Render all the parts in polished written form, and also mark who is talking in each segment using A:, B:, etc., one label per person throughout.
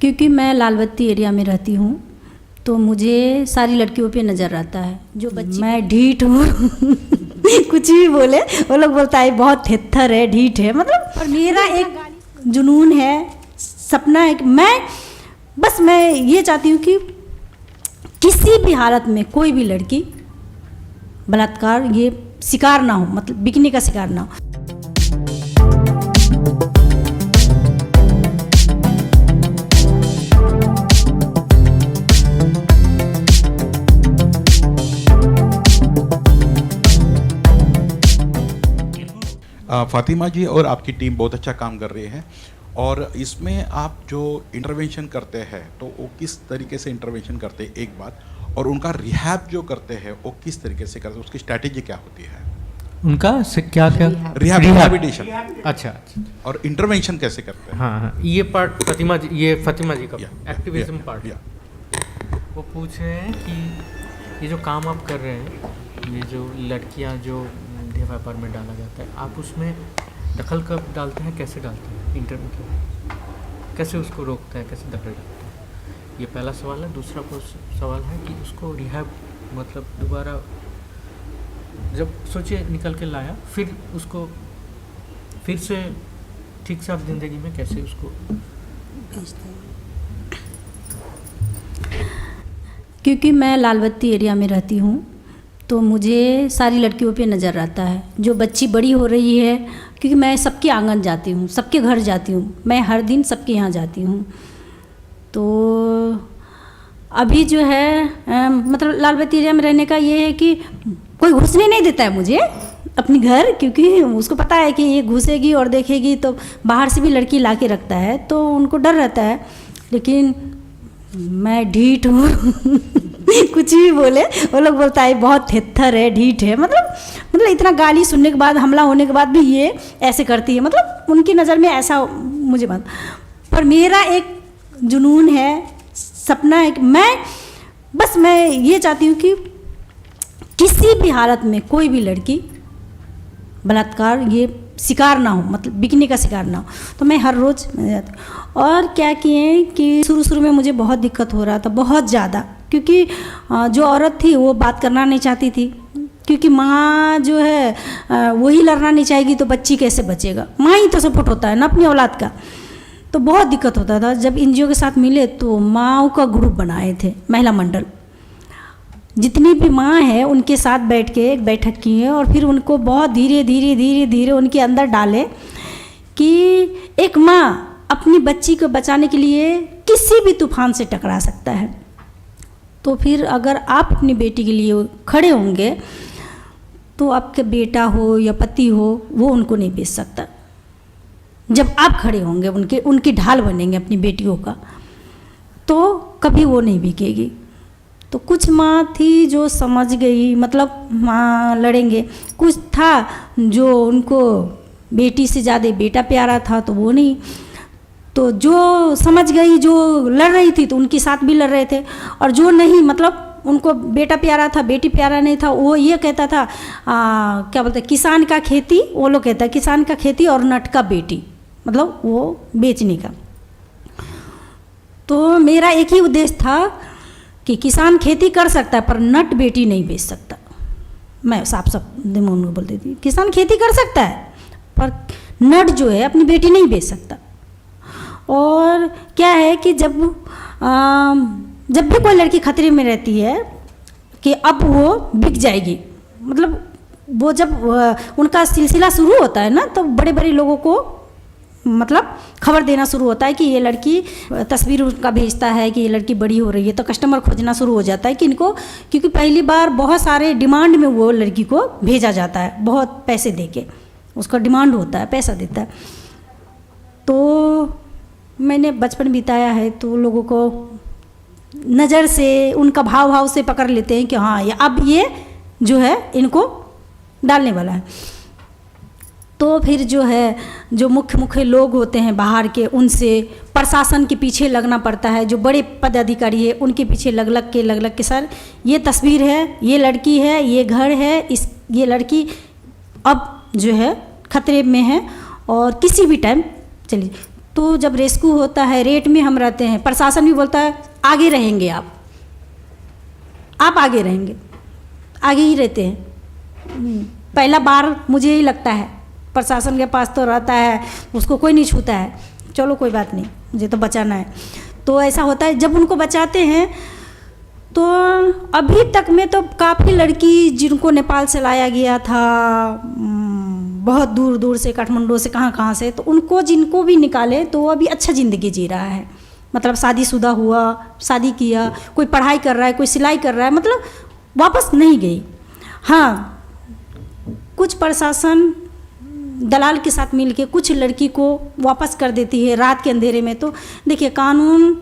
A: क्योंकि मैं लालबत्ती एरिया में रहती हूँ तो मुझे सारी लड़कियों पे नज़र आता है। जो बच्ची मैं ढीठ हूँ कुछ भी बोले वो लोग बोलता है बहुत थेथर है, ढीठ है, मतलब। और मेरा एक जुनून है, सपना है कि मैं ये चाहती हूँ कि किसी भी हालत में कोई भी लड़की बलात्कार ये शिकार ना हो, मतलब बिकने का शिकार ना हो।
B: फातिमा जी और आपकी टीम बहुत अच्छा काम कर रही है, और इसमें आप जो इंटरवेंशन करते हैं तो वो किस तरीके से इंटरवेंशन करते हैं एक बात, और उनका रिहैब जो करते हैं वो किस तरीके से करते हैं, उसकी स्ट्रैटेजी क्या होती है?
C: उनका क्या
B: रिहैबिलिटेशन,
C: अच्छा,
B: और इंटरवेंशन कैसे करते हैं?
C: हाँ, ये पार्ट फातिमा जी का एक्टिविज्म पार्ट। वो पूछ रहे हैं कि ये जो काम आप कर रहे हैं, ये जो लड़कियां जो देह व्यापार में डाला जाता है, आप उसमें दखल कब डालते हैं, कैसे डालते हैं, इंटरव्यू कैसे उसको रोकते हैं, कैसे दखल डालते हैं? ये पहला सवाल है। दूसरा सवाल है कि उसको रिहैब मतलब दोबारा जब सोचिए निकल के लाया, फिर उसको फिर से ठीक से आप जिंदगी में कैसे उसको
A: क्योंकि मैं लालबत्ती एरिया में रहती हूँ तो मुझे सारी लड़कियों पे नज़र आता है। जो बच्ची बड़ी हो रही है, क्योंकि मैं सबके आंगन जाती हूँ, सबके घर जाती हूँ, मैं हर दिन सबके यहाँ जाती हूँ। तो अभी जो है मतलब लालबत्ती एरिया में रहने का ये है कि कोई घुसने नहीं देता है मुझे अपनी घर, क्योंकि उसको पता है कि ये घुसेगी और देखेगी तो बाहर से भी लड़की ला के रखता है, तो उनको डर रहता है। लेकिन मैं ढीठ हूँ कुछ भी बोले वो लोग बोलता है बहुत थेथर है, ढीठ है, मतलब इतना गाली सुनने के बाद, हमला होने के बाद भी ये ऐसे करती है, मतलब उनकी नज़र में ऐसा मुझे बात। पर मेरा एक जुनून है, सपना है कि मैं ये चाहती हूँ कि किसी भी हालत में कोई भी लड़की बलात्कार ये शिकार ना हो, मतलब बिकने का शिकार ना हो। तो मैं हर रोज़ जाती हूँ। और क्या किए कि शुरू में मुझे बहुत दिक्कत हो रहा था, बहुत ज़्यादा, क्योंकि जो औरत थी वो बात करना नहीं चाहती थी, क्योंकि माँ जो है वही लड़ना नहीं चाहेगी तो बच्ची कैसे बचेगा, माँ ही तो सपोर्ट होता है ना अपनी औलाद का। तो बहुत दिक्कत होता था। जब एनजीओ के साथ मिले तो माँओं का ग्रुप बनाए थे, महिला मंडल, जितनी भी माँ है उनके साथ बैठ के एक बैठक की है, और फिर उनको बहुत धीरे धीरे उनके अंदर डाले कि एक माँ अपनी बच्ची को बचाने के लिए किसी भी तूफान से टकरा सकता है। तो फिर अगर आप अपनी बेटी के लिए खड़े होंगे तो आपके बेटा हो या पति हो वो उनको नहीं बेच सकता। जब आप खड़े होंगे उनकी ढाल बनेंगे अपनी बेटियों का, तो कभी वो नहीं बिकेगी। तो कुछ माँ थी जो समझ गई, मतलब माँ लड़ेंगे, कुछ था जो उनको बेटी से ज़्यादा बेटा प्यारा था तो वो नहीं। तो जो समझ गई, जो लड़ रही थी तो उनके साथ भी लड़ रहे थे, और जो नहीं, मतलब उनको बेटा प्यारा था बेटी प्यारा नहीं था, वो ये कहता था क्या बोलते किसान का खेती, वो लोग कहता है किसान का खेती और नट का बेटी, मतलब वो बेचने का। तो मेरा एक ही उद्देश्य था कि किसान खेती कर सकता है पर नट बेटी नहीं बेच सकता। मैं साफ दिमाग में बोलती थी किसान खेती कर सकता है पर नट जो है अपनी बेटी नहीं बेच सकता। और क्या है कि जब भी कोई लड़की खतरे में रहती है कि अब वो बिक जाएगी, मतलब वो जब उनका सिलसिला शुरू होता है ना, तो बड़े बड़े लोगों को मतलब खबर देना शुरू होता है कि ये लड़की, तस्वीर उनका भेजता है कि ये लड़की बड़ी हो रही है, तो कस्टमर खोजना शुरू हो जाता है कि इनको, क्योंकि पहली बार बहुत सारे डिमांड में वो लड़की को भेजा जाता है, बहुत पैसे देके उसका डिमांड होता है, पैसा देता है। तो मैंने बचपन बिताया है तो लोगों को नज़र से, उनका भाव से पकड़ लेते हैं कि हाँ ये जो है इनको डालने वाला है। तो फिर जो है जो मुख्य लोग होते हैं बाहर के, उनसे प्रशासन के पीछे लगना पड़ता है, जो बड़े पदाधिकारी है उनके पीछे लग के सर ये तस्वीर है, ये लड़की है, ये घर है, ये लड़की अब जो है खतरे में है और किसी भी टाइम चलिए। तो जब रेस्क्यू होता है, रेट में हम रहते हैं, प्रशासन भी बोलता है आगे रहेंगे आप आगे रहेंगे, आगे ही रहते हैं। पहला बार मुझे ही लगता है, प्रशासन के पास तो रहता है, उसको कोई नहीं छूता है, चलो कोई बात नहीं, मुझे तो बचाना है। तो ऐसा होता है जब उनको बचाते हैं, तो अभी तक में तो काफ़ी लड़की जिनको नेपाल से लाया गया था, बहुत दूर दूर से, काठमांडू से, कहाँ से, तो उनको जिनको भी निकाले तो वो अभी अच्छा ज़िंदगी जी रहा है। मतलब शादीशुदा हुआ, शादी किया, कोई पढ़ाई कर रहा है, कोई सिलाई कर रहा है, मतलब वापस नहीं गई। हाँ, कुछ प्रशासन दलाल के साथ मिलके कुछ लड़की को वापस कर देती है रात के अंधेरे में। तो देखिए, कानून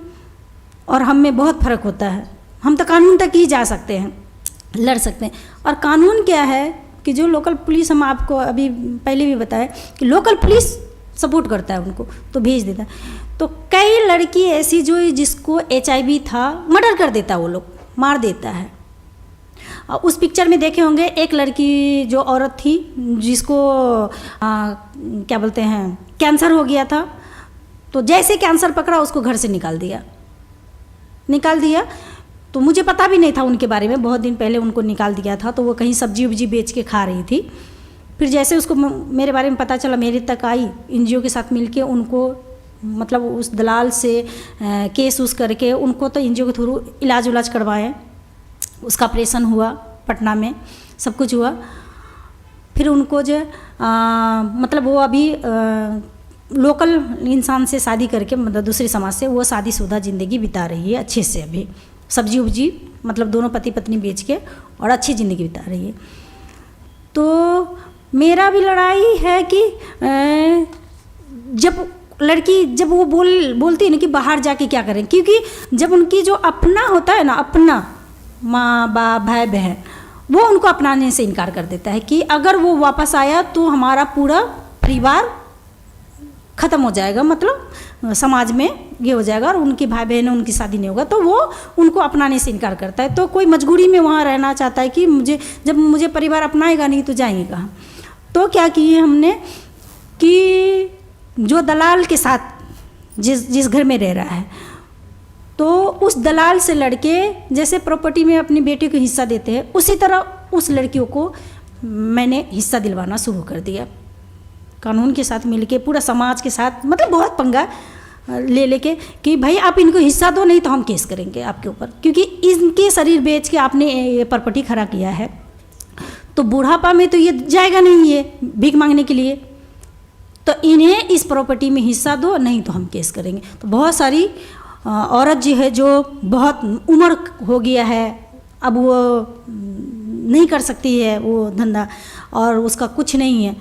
A: और हम में बहुत फ़र्क होता है। हम तो कानून तक ही जा सकते हैं, लड़ सकते हैं। और कानून क्या है कि जो लोकल पुलिस, हम आपको अभी पहले भी बताया कि लोकल पुलिस सपोर्ट करता है उनको, तो भेज देता है। तो कई लड़की ऐसी जो जिसको HIV था, मर्डर कर देता है, वो लोग मार देता है। उस पिक्चर में देखे होंगे एक लड़की जो औरत थी जिसको क्या बोलते हैं, कैंसर हो गया था, तो जैसे कैंसर पकड़ा उसको घर से निकाल दिया। तो मुझे पता भी नहीं था उनके बारे में, बहुत दिन पहले उनको निकाल दिया था। तो वो कहीं सब्जी उब्जी बेच के खा रही थी। फिर जैसे उसको मेरे बारे में पता चला, मेरे तक आई, NGO के साथ मिलके उनको, मतलब उस दलाल से केस उस करके उनको तो NGO के थ्रू इलाज उलाज करवाएं, उसका ऑपरेशन हुआ पटना में, सब कुछ हुआ। फिर उनको जो मतलब वो अभी लोकल इंसान से शादी करके, मतलब दूसरे समाज से, वो शादीशुदा ज़िंदगी बिता रही है अच्छे से। अभी सब्जी उब्जी, मतलब दोनों पति पत्नी बेच के, और अच्छी ज़िंदगी बिता रही है। तो मेरा भी लड़ाई है कि जब लड़की, जब वो बोलती है ना कि बाहर जाके क्या करें, क्योंकि जब उनकी जो अपना होता है ना, अपना माँ बाप भाई बहन, वो उनको अपनाने से इनकार कर देता है कि अगर वो वापस आया तो हमारा पूरा परिवार ख़त्म हो जाएगा, मतलब समाज में ये हो जाएगा, और उनके भाई बहन, उनकी शादी नहीं होगा, तो वो उनको अपनाने से इनकार करता है। तो कोई मजबूरी में वहाँ रहना चाहता है कि जब मुझे परिवार अपनाएगा नहीं तो जाएंगे कहाँ। तो क्या किए हमने कि जो दलाल के साथ जिस घर में रह रहा है, तो उस दलाल से लड़के जैसे प्रॉपर्टी में अपनी बेटी को हिस्सा देते हैं, उसी तरह उस लड़कियों को मैंने हिस्सा दिलवाना शुरू कर दिया। कानून के साथ मिलके, पूरा समाज के साथ, मतलब बहुत पंगा लेके कि भाई आप इनको हिस्सा दो, नहीं तो हम केस करेंगे आपके ऊपर, क्योंकि इनके शरीर बेच के आपने ये प्रॉपर्टी खड़ा किया है। तो बुढ़ापा में तो ये जाएगा नहीं, ये भीख मांगने के लिए, तो इन्हें इस प्रॉपर्टी में हिस्सा दो, नहीं तो हम केस करेंगे। तो बहुत सारी औरत जी है जो बहुत उम्र हो गया है, अब वो नहीं कर सकती है वो धंधा, और उसका कुछ नहीं है,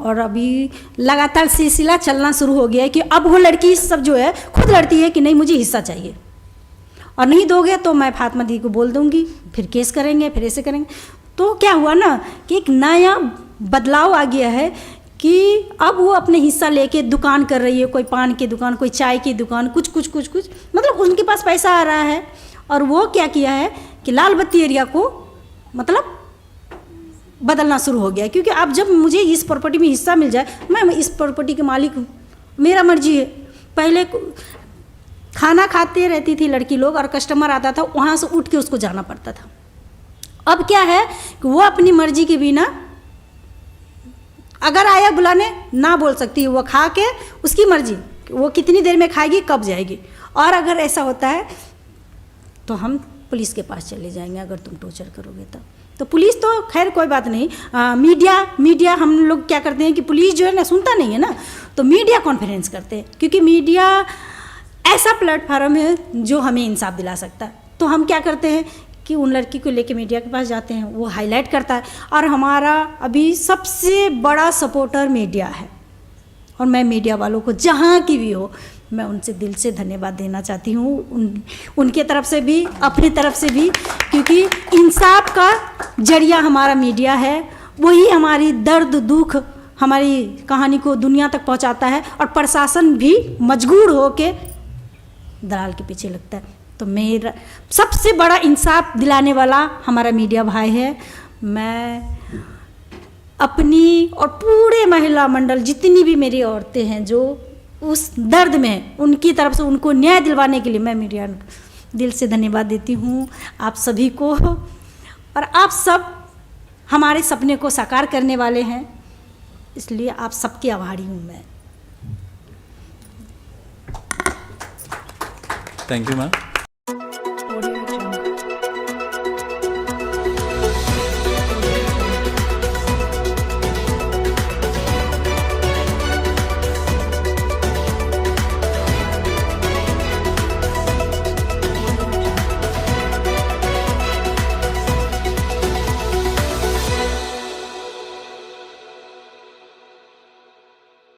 A: और अभी लगातार सिलसिला चलना शुरू हो गया है कि अब वो लड़की सब जो है खुद लड़ती है कि नहीं मुझे हिस्सा चाहिए, और नहीं दोगे तो मैं फातिमा दी को बोल दूंगी, फिर केस करेंगे, फिर ऐसे करेंगे। तो क्या हुआ ना कि एक नया बदलाव आ गया है कि अब वो अपने हिस्सा लेके दुकान कर रही है, कोई पान की दुकान, कोई चाय की दुकान, कुछ मतलब उनके पास पैसा आ रहा है। और वो क्या किया है कि लाल बत्ती एरिया को मतलब बदलना शुरू हो गया, क्योंकि अब जब मुझे इस प्रॉपर्टी में हिस्सा मिल जाए, मैं इस प्रॉपर्टी के मालिक हूँ, मेरा मर्जी है। पहले खाना खाते रहती थी लड़की लोग, और कस्टमर आता था वहाँ से उठ के उसको जाना पड़ता था। अब क्या है कि वो अपनी मर्जी के बिना, अगर आया बुलाने, ना बोल सकती है, वो खा के उसकी मर्जी, वो कितनी देर में खाएगी, कब जाएगी। और अगर ऐसा होता है तो हम पुलिस के पास चले जाएंगे अगर तुम टॉर्चर करोगे तो पुलिस तो खैर कोई बात नहीं, मीडिया हम लोग क्या करते हैं कि पुलिस जो है ना सुनता नहीं है ना, तो मीडिया कॉन्फ्रेंस करते हैं, क्योंकि मीडिया ऐसा प्लेटफार्म है जो हमें इंसाफ दिला सकता है। तो हम क्या करते हैं कि उन लड़की को लेके मीडिया के पास जाते हैं, वो हाईलाइट करता है, और हमारा अभी सबसे बड़ा सपोर्टर मीडिया है। और मैं मीडिया वालों को जहाँ की भी हो, मैं उनसे दिल से धन्यवाद देना चाहती हूँ, उनके तरफ से भी, अपनी तरफ से भी, क्योंकि इंसाफ का जरिया हमारा मीडिया है। वही हमारी दर्द दुख, हमारी कहानी को दुनिया तक पहुँचाता है, और प्रशासन भी मजबूर होके दलाल के पीछे लगता है। तो मेरा सबसे बड़ा इंसाफ दिलाने वाला हमारा मीडिया भाई है। मैं अपनी और पूरे महिला मंडल जितनी भी मेरी औरतें हैं जो उस दर्द में हैं, उनकी तरफ से उनको न्याय दिलवाने के लिए मैं मीडिया दिल से धन्यवाद देती हूँ आप सभी को। और आप सब हमारे सपने को साकार करने वाले हैं, इसलिए आप सबकी आभारी हूँ मैं।
D: Thank you ma'am.